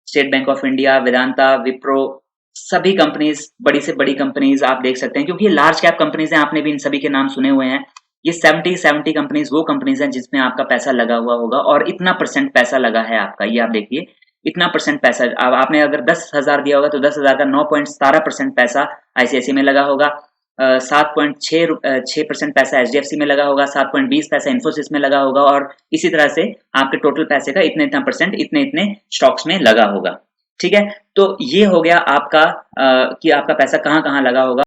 state bank of India, Vedanta, Wipro, सभी कंपनीज, बड़ी से बड़ी कंपनीज आप देख सकते हैं, क्योंकि ये लार्ज कैप कंपनीज हैं, आपने भी इन सभी के नाम सुने हुए हैं। ये 70 कंपनीज वो कंपनीज हैं जिसमें आपका पैसा लगा हुआ होगा, और इतना परसेंट पैसा लगा है आपका, ये आप देखिए इतना परसेंट पैसा। अब आपने अगर 10,000 दिया होगा तो 10,000 का 9.17% पैसा आईसीआईसी में लगा होगा, 7.6% पैसा एचडीएफसी में लगा होगा, 7.20 पैसा इन्फोसिस में लगा होगा, और इसी तरह से आपके टोटल पैसे का इतने इतना परसेंट इतने इतने स्टॉक्स में लगा होगा, ठीक है? तो ये हो गया आपका कि आपका पैसा कहाँ कहाँ लगा होगा।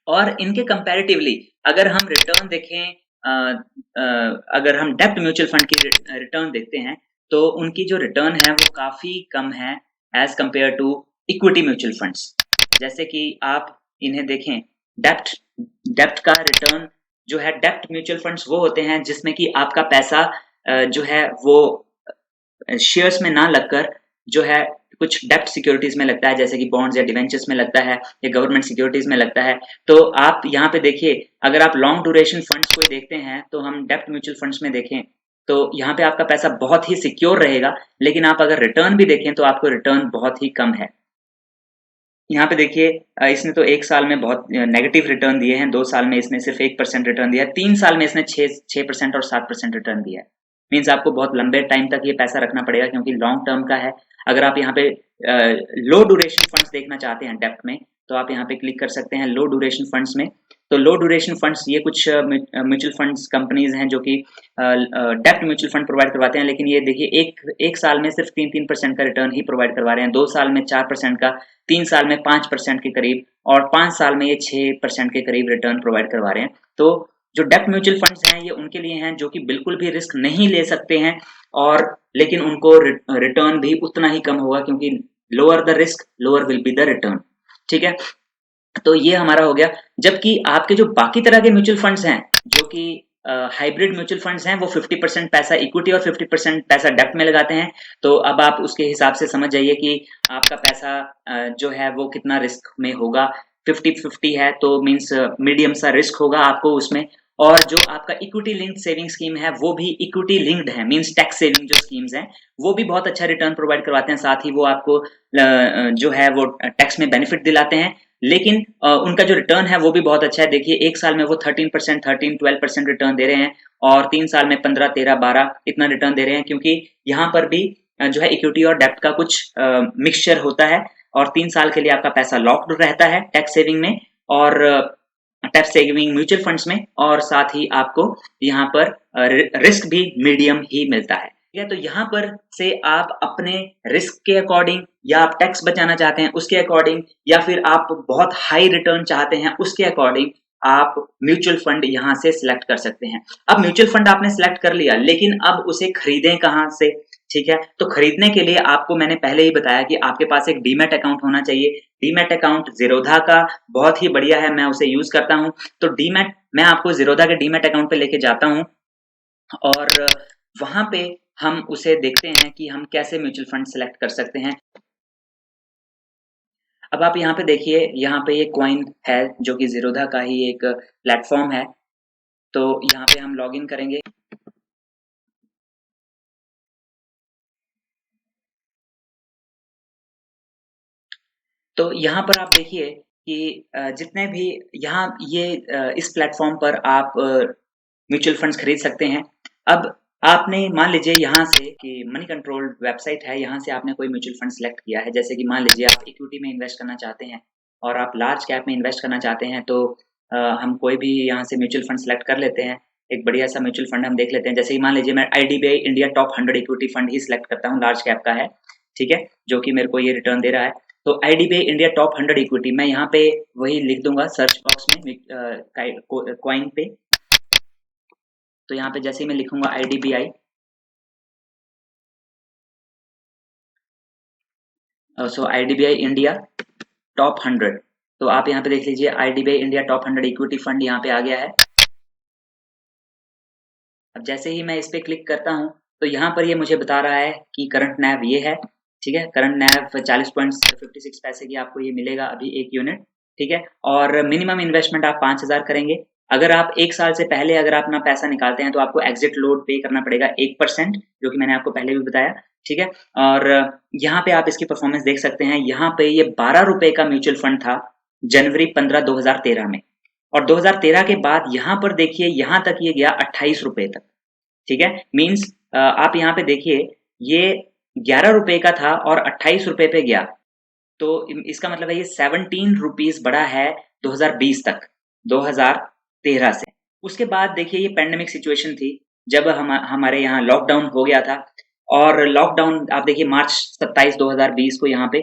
और इनके कंपैरेटिवली अगर हम रिटर्न देखें, अगर हम डेब्ट म्यूचुअल फंड की रिटर्न देखते हैं तो उनकी जो रिटर्न है वो काफी कम है as compare to equity mutual funds. जैसे कि आप इन्हें देखें, डेब्ट का रिटर्न जो है, डेब्ट म्यूचुअल फंड्स वो होते हैं जिसमें कि आपका पैसा जो है वो शेयर्स में ना लगकर जो है कुछ डेब्ट सिक्योरिटीज में लगता है, जैसे कि बॉन्ड्स या डिवेंचर्स में लगता है, या गवर्नमेंट सिक्योरिटीज में लगता है। तो आप यहाँ पे देखिए, अगर आप लॉन्ग ड्यूरेशन फंड्स को देखते हैं तो हम डेब्ट म्यूचुअल फंड्स में देखें तो यहाँ पे आपका पैसा बहुत ही सिक्योर रहेगा, लेकिन आप अगर रिटर्न भी देखें तो आपको रिटर्न बहुत ही कम है। यहाँ पे देखिए, इसने तो 1 साल में बहुत नेगेटिव रिटर्न दिए हैं, 2 साल में इसने सिर्फ 1% रिटर्न दिया है, 3 साल में इसने 6% और 7% रिटर्न दिया है। मीन्स आपको बहुत लंबे टाइम तक ये पैसा रखना पड़ेगा, क्योंकि लॉन्ग टर्म का है। अगर आप यहाँ पे लो ड्यूरेशन फंड्स देखना चाहते हैं डेप्ट में, तो आप यहाँ पे क्लिक कर सकते हैं लो ड्यूरेशन फंड्स में। तो लो ड्यूरेशन फंड्स ये कुछ म्यूचुअल फंड्स कंपनीज हैं जो कि डेप्ट म्यूचुअल फंड प्रोवाइड करवाते हैं, लेकिन ये देखिए एक साल में सिर्फ 3% का रिटर्न ही प्रोवाइड करवा रहे हैं, 2 साल में 4% का, 3 साल में 5% के करीब, और 5 साल में ये 6% के करीब रिटर्न प्रोवाइड करवा रहे हैं। तो जो डेप्ट म्यूचुअल फंड्स हैं ये उनके लिए हैं जो कि बिल्कुल भी रिस्क नहीं ले सकते हैं, और लेकिन उनको रिटर्न भी उतना ही कम होगा, क्योंकि lower the risk lower will be the return, ठीक है? तो ये हमारा हो गया। जबकि आपके जो बाकी तरह के म्यूचुअल फंड्स हैं जो कि हाइब्रिड म्यूचुअल फंड्स हैं वो 50% पैसा इक्विटी और 50% पैसा डेब्ट में लगाते हैं। तो अब आप उसके हिसाब से समझ जाइए कि आपका पैसा जो है वो कितना रिस्क में होगा। 50-50 है तो मीन्स मीडियम सा रिस्क होगा आपको उसमें। और जो आपका इक्विटी लिंक्ड सेविंग स्कीम है वो भी इक्विटी लिंक्ड है, मीन्स टैक्स सेविंग जो स्कीम्स हैं वो भी बहुत अच्छा रिटर्न प्रोवाइड करवाते हैं, साथ ही वो आपको जो है वो टैक्स में बेनिफिट दिलाते हैं। लेकिन उनका जो रिटर्न है वो भी बहुत अच्छा है। देखिए एक साल में वो 13%, 13-12% रिटर्न दे रहे हैं और 3 साल में 15, 13, 12 इतना रिटर्न दे रहे हैं, क्योंकि यहाँ पर भी जो है इक्विटी और डेब्ट का कुछ मिक्सचर होता है। और 3 साल के लिए आपका पैसा लॉक्ड रहता है टैक्स सेविंग में और टैक्स सेविंग म्यूचुअल फंड्स में, और साथ ही आपको यहाँ पर रिस्क भी मीडियम ही मिलता है। ठीक है, तो यहाँ पर से आप अपने रिस्क के अकॉर्डिंग, या आप टैक्स बचाना चाहते हैं उसके अकॉर्डिंग, या फिर आप बहुत हाई रिटर्न चाहते हैं उसके अकॉर्डिंग आप म्यूचुअल फंड यहाँ से सिलेक्ट कर सकते हैं। अब म्यूचुअल फंड आपने सिलेक्ट कर लिया, लेकिन अब उसे खरीदें कहाँ से? ठीक है, तो खरीदने के लिए आपको मैंने पहले ही बताया कि आपके पास एक डीमैट अकाउंट होना चाहिए। डीमैट अकाउंट ज़ीरोधा का बहुत ही बढ़िया है, मैं उसे यूज करता हूँ। तो डीमैट, मैं आपको ज़ीरोधा के डीमैट अकाउंट पे लेके जाता हूँ और वहां पे हम उसे देखते हैं कि हम कैसे म्यूचुअल फंड सिलेक्ट कर सकते हैं। अब आप यहाँ पे देखिए, यहाँ पे ये कॉइन है जो कि ज़ीरोधा का ही एक प्लेटफॉर्म है। तो यहाँ पे हम लॉगिन करेंगे। तो यहाँ पर आप देखिए कि जितने भी यहाँ ये इस प्लेटफॉर्म पर आप म्यूचुअल फंड्स खरीद सकते हैं। अब आपने मान लीजिए यहाँ से कि मनी कंट्रोल वेबसाइट है, यहाँ से आपने कोई म्यूचुअल फंड सिलेक्ट किया है। जैसे कि मान लीजिए आप इक्विटी में इन्वेस्ट करना चाहते हैं और आप लार्ज कैप में इन्वेस्ट करना चाहते हैं, तो हम कोई भी यहाँ से म्यूचुअल फंड सिलेक्ट कर लेते हैं। एक बढ़िया सा म्यूचुअल फंड हम देख लेते हैं। जैसे कि मान लीजिए मैं IDBI India top 100 equity fund ही सिलेक्ट करता हूँ, लार्ज कैप का है, ठीक है, जो कि मेरे को ये रिटर्न दे रहा है। तो IDBI इंडिया टॉप 100 इक्विटी, मैं यहाँ पे वही लिख दूंगा सर्च बॉक्स में कॉइन पे। तो यहाँ पे जैसे ही मैं लिखूंगा IDBI, सो IDBI इंडिया टॉप 100, तो आप यहाँ पे देख लीजिए IDBI India top 100 equity fund यहाँ पे आ गया है। अब जैसे ही मैं इस पे क्लिक करता हूँ तो यहाँ पर ये मुझे बता रहा है कि करंट नैव ये है, ठीक है, करंट नैव 40.56 पैसे की आपको ये मिलेगा अभी एक यूनिट, ठीक है। और मिनिमम इन्वेस्टमेंट आप 5,000 करेंगे। अगर आप 1 साल से पहले अगर आप अपना पैसा निकालते हैं तो आपको एग्जिट लोड पे करना पड़ेगा 1%, जो कि मैंने आपको पहले भी बताया, ठीक है। और यहाँ पे आप इसकी परफॉर्मेंस देख सकते हैं। यहाँ पे ये 12 रुपए का म्यूचुअल फंड था जनवरी 15, 2013 में, और 2013 के बाद यहाँ पर देखिए यहाँ तक ये गया 28 रुपए तक, ठीक है। मीन्स आप यहाँ पे देखिए ये 11 रुपए का था और 28 रुपए पे गया। तो इसका मतलब है ये 17 रुपीज बढ़ा है 2020 तक, 2013 से। उसके बाद देखिए ये पेंडेमिक सिचुएशन थी, जब हमारे यहाँ लॉकडाउन हो गया था। और लॉकडाउन आप देखिए मार्च 27, 2020 को यहाँ पे,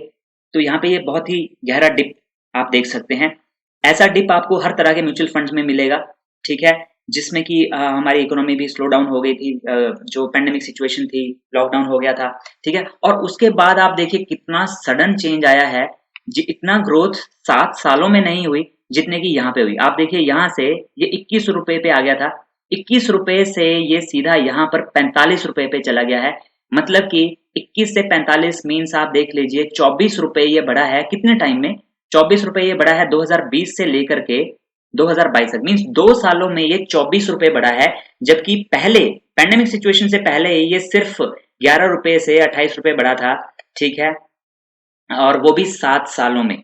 तो यहाँ पे ये बहुत ही गहरा डिप आप देख सकते हैं। ऐसा डिप आपको हर तरह के म्यूचुअल फंड्स में मिलेगा, ठीक है, जिसमें कि हमारी इकोनॉमी भी स्लो डाउन हो गई थी, जो पेंडेमिक सिचुएशन थी, लॉकडाउन हो गया था, ठीक है। और उसके बाद आप देखिए कितना सडन चेंज आया है, इतना ग्रोथ 7 सालों में नहीं हुई जितने की यहाँ पे हुई। आप देखिए यहाँ से ये 21 रुपए पे आ गया था, 21 रुपए से ये सीधा यहाँ पर 45 रुपए पे चला गया है। मतलब कि 21 से 45 मीन्स आप देख लीजिए 24 रुपए ये बढ़ा है कितने टाइम में, 24 रुपए ये बढ़ा है 2020 से लेकर के 2022 तक, मीन्स 2 सालों में ये 24 रुपए बढ़ा है। जबकि पहले पैंडेमिक सिचुएशन से पहले ये सिर्फ 11 रुपए से 28 रुपए बढ़ा था, ठीक है, और वो भी 7 सालों में।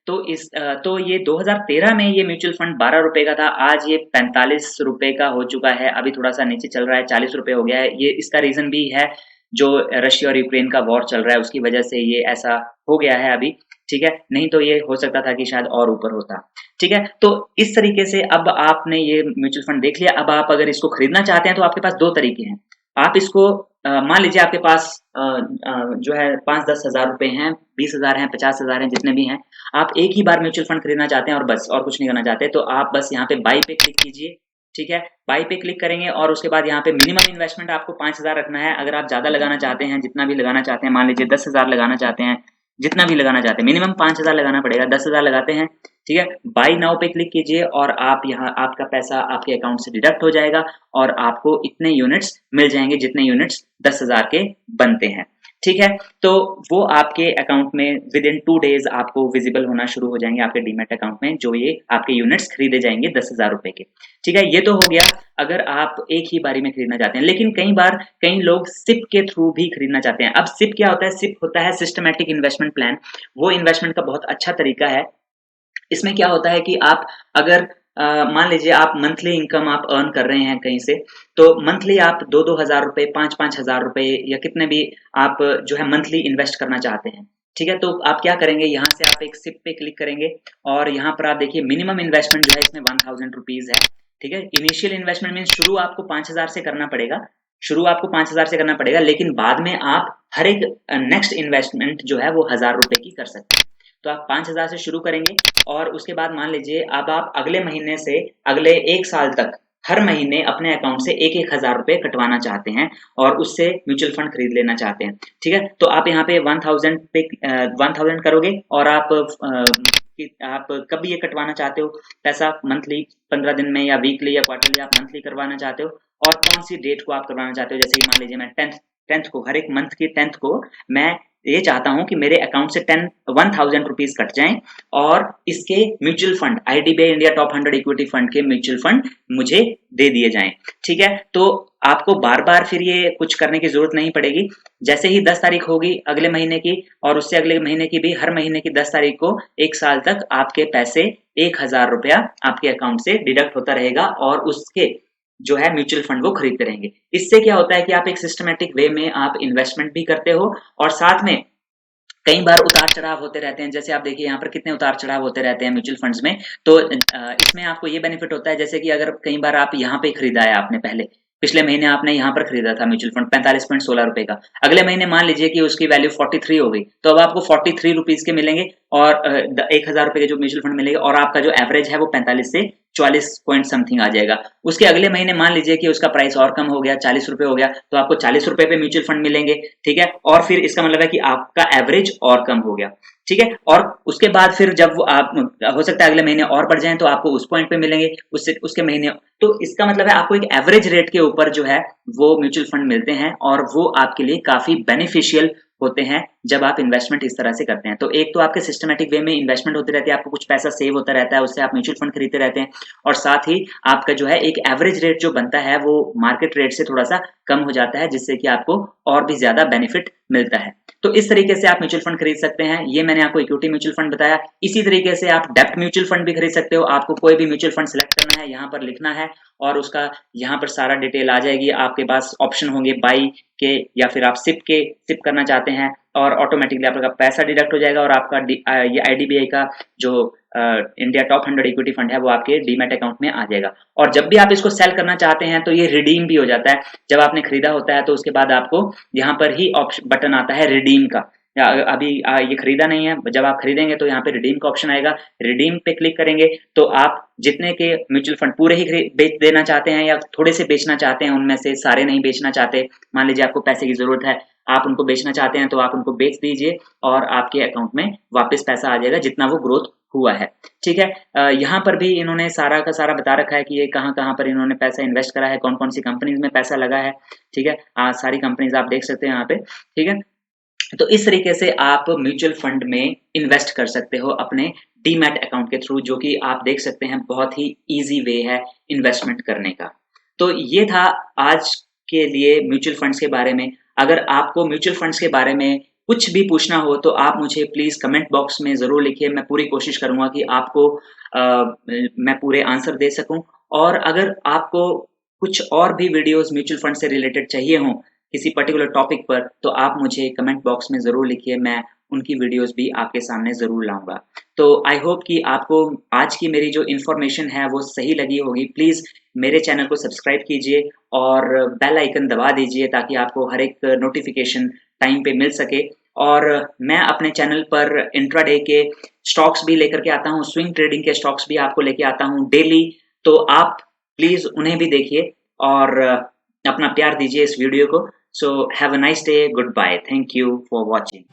तो ये 2013 में ये म्यूचुअल फंड 12 रुपए का था, आज ये 45 रुपए का हो चुका है। अभी थोड़ा सा नीचे चल रहा है, 40 रुपए हो गया है। ये इसका रीजन भी है जो रशिया और यूक्रेन का वॉर चल रहा है, उसकी वजह से ये ऐसा हो गया है अभी, ठीक है। नहीं तो ये हो सकता था कि शायद और ऊपर होता, ठीक है। तो इस तरीके से अब आपने ये म्यूचुअल फंड देख लिया। अब आप अगर इसको खरीदना चाहते हैं तो आपके पास 2 तरीके हैं। आप इसको मान लीजिए आपके पास जो है 5-10 हजार रुपए हैं, 20,000 हैं, 50,000 हैं, जितने भी हैं, आप एक ही बार म्यूचुअल फंड खरीदना चाहते हैं और बस, और कुछ नहीं करना चाहते, तो आप बस यहाँ पे बाई पे क्लिक कीजिए, ठीक है। बाई पे क्लिक करेंगे और उसके बाद यहाँ पे मिनिमम इन्वेस्टमेंट आपको 5,000 रखना है। अगर आप ज्यादा लगाना चाहते हैं, जितना भी लगाना चाहते हैं, मान लीजिए 10,000 लगाना चाहते हैं, जितना भी लगाना चाहते हैं, मिनिमम 5,000 लगाना पड़ेगा, 10,000 लगाते हैं, ठीक है। बाय नाउ पे क्लिक कीजिए और आप यहाँ आपका पैसा आपके अकाउंट से डिडक्ट हो जाएगा और आपको इतने यूनिट्स मिल जाएंगे जितने यूनिट्स 10,000 के बनते हैं, ठीक है। तो वो आपके अकाउंट में विद इन 2 डेज आपको विजिबल होना शुरू हो जाएंगे आपके डीमैट अकाउंट में, जो ये आपके यूनिट्स खरीदे जाएंगे 10,000 रुपए के, ठीक है। ये तो हो गया अगर आप एक ही बारी में खरीदना चाहते हैं, लेकिन कई बार कई लोग सिप के थ्रू भी खरीदना चाहते हैं। अब सिप क्या होता है? सिप होता है सिस्टमैटिक इन्वेस्टमेंट प्लान। वो इन्वेस्टमेंट का बहुत अच्छा तरीका है। इसमें क्या होता है कि आप अगर मान लीजिए आप मंथली इनकम आप अर्न कर रहे हैं कहीं से, तो मंथली आप 2-2 हज़ार रुपए, 5-5 हज़ार रुपए या कितने भी आप जो है मंथली इन्वेस्ट करना चाहते हैं, ठीक है। तो आप क्या करेंगे, यहाँ से आप एक सिप पे क्लिक करेंगे और यहाँ पर आप देखिए मिनिमम इन्वेस्टमेंट जो है इसमें 1000 रुपीज है, ठीक है। इनिशियल इन्वेस्टमेंट मीन शुरू आपको 5,000 से करना पड़ेगा, शुरू आपको 5,000 से करना पड़ेगा, लेकिन बाद में आप हर एक नेक्स्ट इन्वेस्टमेंट जो है वो 1,000 रुपए की कर सकते हैं। तो आप 5,000 से शुरू करेंगे और उसके बाद मान लीजिए अब आप अगले महीने से अगले 1 साल तक हर महीने अपने अकाउंट से 1-1 हज़ार रुपए कटवाना चाहते हैं और उससे म्यूचुअल फंड खरीद लेना चाहते हैं, ठीक है। तो आप यहाँ पे 1000 पे 1000 करोगे और आप कब ये कटवाना चाहते हो पैसा, मंथली 15 दिन में या वीकली या क्वार्टरली आप मंथली करवाना चाहते हो और कौन सी डेट को आप करवाना चाहते हो। जैसे कि मान लीजिए मैं 10th को, हर एक मंथ की 10th को मैं ये चाहता हूं कि मेरे अकाउंट से 1000 रुपीज कट जाएं और इसके mutual fund IDBI India top 100 equity fund के म्यूचुअल फंड मुझे दे दिए जाएं, ठीक है। तो आपको बार बार फिर ये कुछ करने की जरूरत नहीं पड़ेगी। जैसे ही 10 तारीख होगी अगले महीने की और उससे अगले महीने की भी, हर महीने की 10 तारीख को 1 साल तक आपके पैसे 1,000 रुपया आपके अकाउंट से डिडक्ट होता रहेगा और उसके जो है म्यूचुअल फंड वो खरीदते रहेंगे। इससे क्या होता है कि आप एक सिस्टमैटिक वे में आप इन्वेस्टमेंट भी करते हो और साथ में कई बार उतार चढ़ाव होते रहते हैं। जैसे आप देखिए यहाँ पर कितने उतार चढ़ाव होते रहते हैं म्यूचुअल फंड्स में। तो इसमें आपको ये बेनिफिट होता है, जैसे कि अगर कई बार आप यहाँ पे खरीदा है आपने, पहले पिछले महीने आपने यहाँ पर खरीदा था म्यूचुअल फंड 45.16 रुपए का, अगले महीने मान लीजिए कि उसकी वैल्यू 43 हो गई, तो अब आपको 43 रुपीज के मिलेंगे और 1,000 रुपए के जो म्यूचुअल फंड मिलेंगे और आपका जो एवरेज है वो 45 से 44 पॉइंट समथिंग आ जाएगा। उसके अगले महीने मान लीजिए कि उसका प्राइस और कम हो गया, 40 रुपए हो गया, तो आपको 40 रुपए पे म्यूचुअल फंड मिलेंगे, ठीक है। और फिर इसका मतलब है कि आपका एवरेज और कम हो गया, ठीक है। और उसके बाद फिर जब आप हो सकता है अगले महीने और बढ़ जाएं तो आपको उस पॉइंट पे मिलेंगे, उससे उसके महीने। तो इसका मतलब है आपको एक एवरेज रेट के ऊपर जो है वो म्यूचुअल फंड मिलते हैं और वो आपके लिए काफी बेनिफिशियल होते हैं जब आप इन्वेस्टमेंट इस तरह से करते हैं। तो एक तो आपके सिस्टमैटिक वे में इन्वेस्टमेंट होती रहती है, आपको कुछ पैसा सेव होता रहता है, उससे आप म्यूचुअल फंड खरीदते रहते हैं और साथ ही आपका जो है एक एवरेज रेट जो बनता है वो मार्केट रेट से थोड़ा सा कम हो जाता है, जिससे कि आपको और भी ज्यादा बेनिफिट मिलता है। तो इस तरीके से आप म्यूचुअल फंड खरीद सकते हैं। ये मैंने आपको इक्विटी म्यूचुअल फंड बताया। इसी तरीके से आप डेब्ट म्यूचुअल फंड भी खरीद सकते हो। आपको कोई भी म्यूचुअल फंड सिलेक्ट करना है, यहाँ पर लिखना है और उसका यहाँ पर सारा डिटेल आ जाएगी। आपके पास ऑप्शन होंगे बाई के या फिर आप सिप करना चाहते हैं और ऑटोमेटिकली आपका पैसा डिडक्ट हो जाएगा और आपका ये आईडीबीआई का जो इंडिया टॉप 100 इक्विटी फंड है वो आपके डीमैट अकाउंट में आ जाएगा। और जब भी आप इसको सेल करना चाहते हैं तो ये रिडीम भी हो जाता है। जब आपने खरीदा होता है तो उसके बाद आपको यहाँ पर ही ऑप्शन बटन आता है रिडीम का। अभी ये खरीदा नहीं है, जब आप खरीदेंगे तो यहाँ पे रिडीम का ऑप्शन आएगा, रिडीम पे क्लिक करेंगे तो आप जितने के म्यूचुअल फंड पूरे ही बेच देना चाहते हैं या थोड़े से बेचना चाहते हैं, उनमें से सारे नहीं बेचना चाहते, मान लीजिए आपको पैसे की जरूरत है, आप उनको बेचना चाहते हैं तो आप उनको बेच दीजिए और आपके अकाउंट में वापस पैसा आ जाएगा जितना वो ग्रोथ हुआ है, ठीक है। यहाँ पर भी इन्होंने सारा का सारा बता रखा है कि ये कहाँ कहाँ पर इन्होंने पैसा इन्वेस्ट करा है, कौन कौन सी कंपनीज में पैसा लगा है, ठीक है। सारी कंपनीज आप देख सकते हैं यहाँ पे, ठीक है। तो इस तरीके से आप म्यूचुअल फंड में इन्वेस्ट कर सकते हो अपने डीमैट अकाउंट के थ्रू, जो कि आप देख सकते हैं बहुत ही इजी वे है इन्वेस्टमेंट करने का। तो ये था आज के लिए म्यूचुअल फंड्स के बारे में। अगर आपको म्यूचुअल फंड्स के बारे में कुछ भी पूछना हो तो आप मुझे प्लीज कमेंट बॉक्स में जरूर लिखिए। मैं पूरी कोशिश करूंगा कि आपको मैं पूरे आंसर दे सकूं। और अगर आपको कुछ और भी वीडियोस म्यूचुअल फंड से रिलेटेड चाहिए हों किसी पर्टिकुलर टॉपिक पर, तो आप मुझे कमेंट बॉक्स में जरूर लिखिए, मैं उनकी वीडियोस भी आपके सामने जरूर लाऊंगा। तो आई होप कि आपको आज की मेरी जो इन्फॉर्मेशन है वो सही लगी होगी। प्लीज मेरे चैनल को सब्सक्राइब कीजिए और बेल आइकन दबा दीजिए ताकि आपको हर एक नोटिफिकेशन टाइम पे मिल सके। और मैं अपने चैनल पर इंट्राडे के स्टॉक्स भी लेकर के आता हूँ, स्विंग ट्रेडिंग के स्टॉक्स भी आपको लेके आता हूँ डेली, तो आप प्लीज उन्हें भी देखिए और अपना प्यार दीजिए इस वीडियो को। So have a nice day. Goodbye. Thank you for watching.